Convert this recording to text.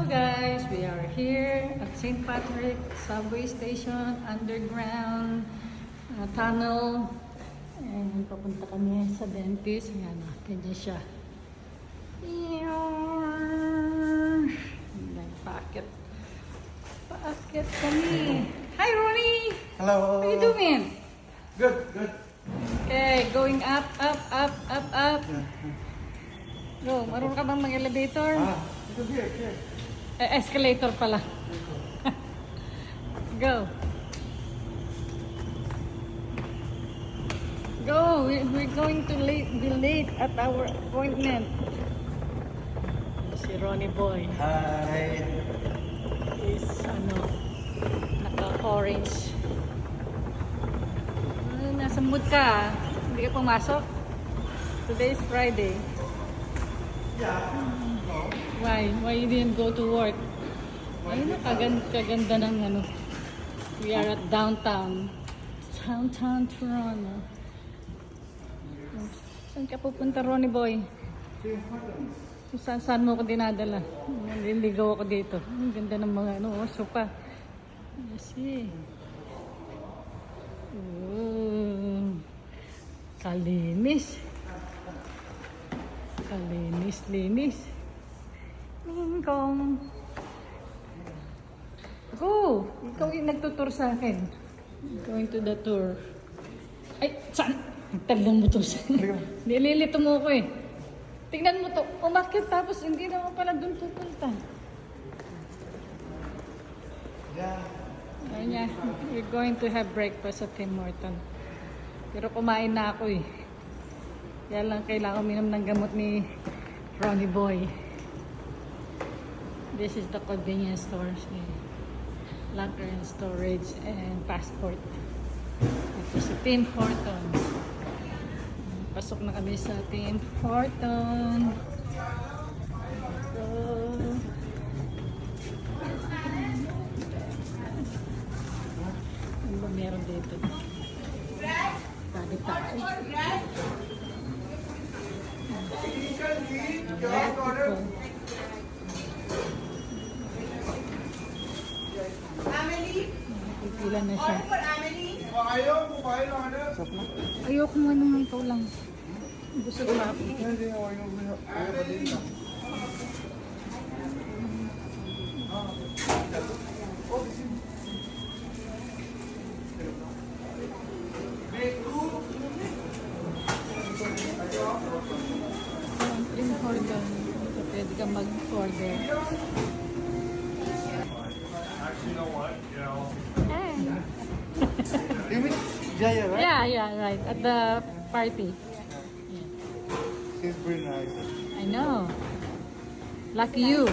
guys, we are here at St. Patrick Subway Station, underground tunnel. And papunta kami sa dentist. Ayan, ganyan siya. Paakit. Paakit kami. Hi Ronnie! Hello! How you doing? Good, good. Okay, going up, up, up, up, up. Go, marunong ka bang mag-elevator? Here. Escalator pala. Go. Go, we're going to be late at our appointment. Si Ronnie Boy Hi! is naka-orange. Nasa mood ka, hindi ka pumasok? Today is Friday. Yeah. Why? Why you didn't go to work? Ayun na, kaganda ng We are at downtown. Downtown Toronto. Saan ka pupunta, Ronnie Boy? Saan mo ako dinadala? Naliligaw ako dito. Ang ganda ng mga sopa. Kasi. Kalinis. Linis. Ningkong. Go! Ikaw yung nagtutur sa akin. Going to the tour. Ay, saan? Talang mo to sa nililito mo ko eh. Tingnan mo to. Umakit tapos hindi naman pala dun pupunta. Yeah. Ayun niya. We're going to have breakfast at Tim Horton. Pero kumain na ako eh. Kaya lang kailangan uminom ng gamot ni Ronnie Boy. This is the convenience stores. Locker and storage and passport. Ito si Tim Horton. Pasok na kami sa Tim Horton. So, ano ba meron dito? Body pack. Pipila na siya. Ayoko nga nung ikaw lang. Gusto ko ako. Tim Horton. Pwede ka mag-order. Actually, you know what? You mean Jaya, right? Yeah, right. At the party. She's pretty nice. I know. Lucky you.